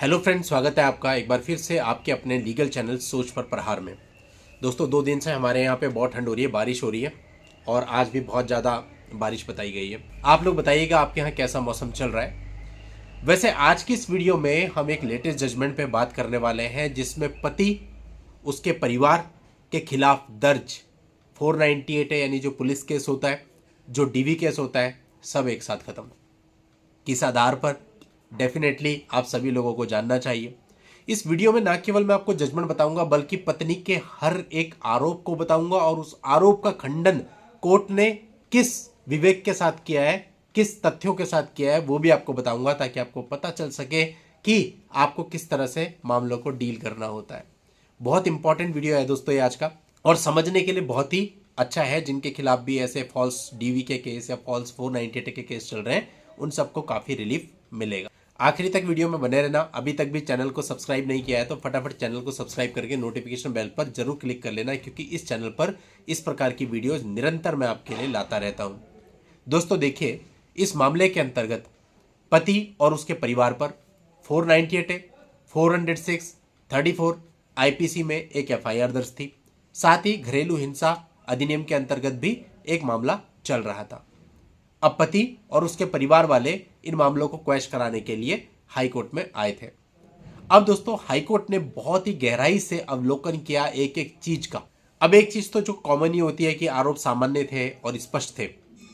Hello friends, स्वागत है आपका एक बार फिर से आपके अपने लीगल चैनल सोच पर प्रहार में। दोस्तों 2 दिन से हमारे यहाँ पे बहुत ठंड हो रही है, बारिश हो रही है और आज भी बहुत ज़्यादा बारिश बताई गई है। आप लोग बताइएगा आपके यहाँ कैसा मौसम चल रहा है। वैसे आज की इस वीडियो में हम एक लेटेस्ट जजमेंट पे बात करने वाले हैं जिसमें पति उसके परिवार के खिलाफ दर्ज 498 है, यानी जो पुलिस केस होता है, जो डीवी केस होता है, सब एक साथ खत्म। किस आधार पर, डेफिनेटली आप सभी लोगों को जानना चाहिए। इस वीडियो में ना केवल मैं आपको जजमेंट बताऊंगा बल्कि पत्नी के हर एक आरोप को बताऊंगा और उस आरोप का खंडन कोर्ट ने किस विवेक के साथ किया है, किस तथ्यों के साथ किया है, वो भी आपको बताऊंगा ताकि आपको पता चल सके कि आपको किस तरह से मामलों को डील करना होता है। बहुत इंपॉर्टेंट वीडियो है दोस्तों ये आज का, और समझने के लिए बहुत ही अच्छा है। जिनके खिलाफ भी ऐसे फॉल्स डीवी के केस या फॉल्स 498 के केस चल रहे हैं, उन सबको काफी रिलीफ मिलेगा। आखिरी तक वीडियो में बने रहना। अभी तक भी चैनल को सब्सक्राइब नहीं किया है तो फटाफट चैनल को सब्सक्राइब करके नोटिफिकेशन बेल पर जरूर क्लिक कर लेना, क्योंकि इस चैनल पर इस प्रकार की वीडियोज निरंतर मैं आपके लिए लाता रहता हूं। दोस्तों देखिए, इस मामले के अंतर्गत पति और उसके परिवार पर 498 है, 406, 34 आईपीसी में एक एफआईआर दर्ज थी। साथ ही घरेलू हिंसा अधिनियम के अंतर्गत भी एक मामला चल रहा था। अब पति और उसके परिवार वाले इन मामलों को क्वैश कराने के लिए हाईकोर्ट में आए थे। अब दोस्तों हाईकोर्ट ने बहुत ही गहराई से अवलोकन किया एक एक चीज का। अब एक चीज तो जो कॉमन ही होती है कि आरोप सामान्य थे और स्पष्ट थे,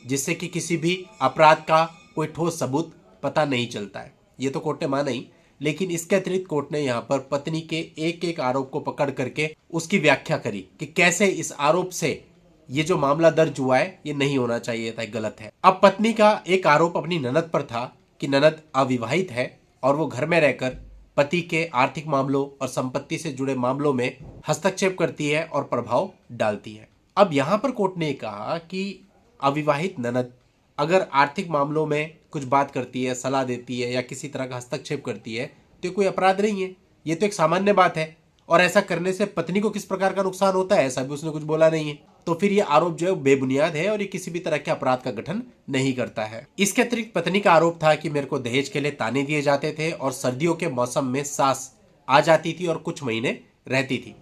जिससे कि किसी भी अपराध का कोई ठोस सबूत पता नहीं चलता है, ये तो कोर्ट ने माना ही। लेकिन इसके अतिरिक्त कोर्ट ने यहाँ पर पत्नी के एक एक आरोप को पकड़ करके उसकी व्याख्या करी कि कैसे इस आरोप से ये जो मामला दर्ज हुआ है ये नहीं होना चाहिए था, गलत है। अब पत्नी का एक आरोप अपनी ननद पर था कि ननद अविवाहित है और वो घर में रहकर पति के आर्थिक मामलों और संपत्ति से जुड़े मामलों में हस्तक्षेप करती है और प्रभाव डालती है। अब यहाँ पर कोर्ट ने कहा कि अविवाहित ननद अगर आर्थिक मामलों में कुछ बात करती है, सलाह देती है या किसी तरह का हस्तक्षेप करती है तो कोई अपराध नहीं है, ये तो एक सामान्य बात है। और ऐसा करने से पत्नी को किस प्रकार का नुकसान होता है ऐसा भी उसने कुछ बोला नहीं है। तो फिर ये आरोप जो है बेबुनियाद है और ये किसी भी तरह के अपराध का गठन नहीं करता है। इसके अतिरिक्त पत्नी का आरोप था कि मेरे को दहेज के लिए ताने दिए जाते थे और सर्दियों के मौसम में सास आ जाती थी और कुछ महीने रहती थी।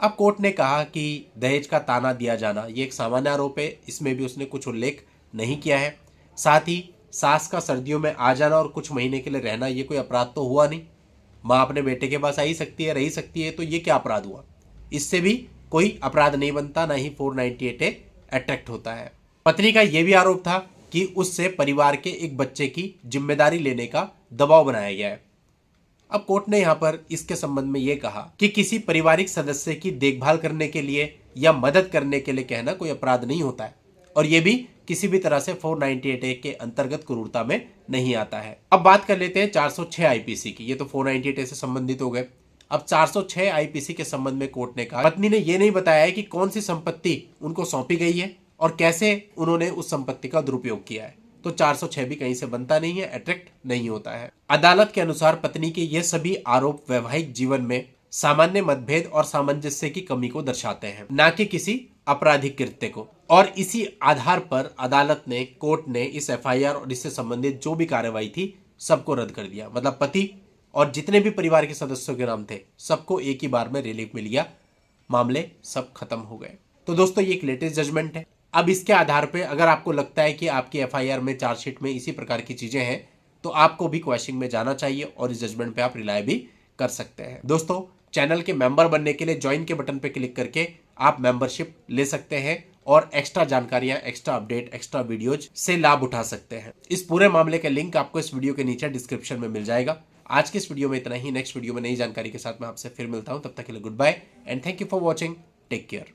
अब कोर्ट ने कहा कि दहेज का ताना दिया जाना ये एक सामान्य आरोप है, इसमें भी उसने कुछ उल्लेख नहीं किया है। साथ ही सास का सर्दियों में आ जाना और कुछ महीने के लिए रहना ये कोई अपराध तो हुआ नहीं। माँ अपने बेटे के पास आ ही सकती है, रह ही सकती है, तो ये क्या अपराध हुआ? इससे भी कोई अपराध नहीं बनता, ना ही 498 अट्रैक्ट होता है। पत्नी का यह भी आरोप था कि उससे परिवार के एक बच्चे की जिम्मेदारी लेने का दबाव बनाया गया है। अब कोर्ट ने यहां पर इसके संबंध में यह कहा कि किसी पारिवारिक सदस्य की देखभाल करने के लिए या मदद करने के लिए कहना कोई अपराध नहीं होता है, और यह भी किसी भी तरह से 498 के अंतर्गत क्रूरता में नहीं आता है। अब बात कर लेते हैं 406 आईपीसी की। ये तो 498 से संबंधित हो गए। अब 406 आईपीसी के संबंध में कोर्ट ने कहा पत्नी ने यह नहीं बताया है कि कौन सी संपत्ति उनको सौंपी गई है और कैसे उन्होंने उस संपत्ति का दुरुपयोग किया है, तो 406 भी कहीं से बनता नहीं है, अट्रैक्ट नहीं होता है। अदालत के अनुसार पत्नी के ये सभी आरोप वैवाहिक जीवन में सामान्य मतभेद और सामंजस्य की कमी को दर्शाते हैं, न कि किसी आपराधिक कृत्य को। और इसी आधार पर अदालत ने, कोर्ट ने इस एफआईआर और इससे संबंधित जो भी कार्रवाई थी सबको रद्द कर दिया। मतलब पति और जितने भी परिवार के सदस्यों के नाम थे सबको एक ही बार में रिलीफ मिल गया, मामले सब खत्म हो गए। तो दोस्तों ये एक लेटेस्ट जजमेंट है। अब इसके आधार पे अगर आपको लगता है कि आपकी एफआईआर में, चार्जशीट में इसी प्रकार की चीजें हैं तो आपको भी क्वेश्चन में जाना चाहिए और इस जजमेंट पे आप रिलाय भी कर सकते हैं। दोस्तों चैनल के मेंबर बनने के लिए ज्वाइन के बटन पे क्लिक करके आप मेंबरशिप ले सकते हैं और एक्स्ट्रा जानकारियां, एक्स्ट्रा अपडेट, एक्स्ट्रा वीडियोज से लाभ उठा सकते हैं। इस पूरे मामले का लिंक आपको इस वीडियो के नीचे डिस्क्रिप्शन में मिल जाएगा। आज की इस वीडियो में इतना ही। नेक्स्ट वीडियो में नई जानकारी के साथ मैं आपसे फिर मिलता हूं। तब तक के लिए goodbye and thank you for watching. Take care.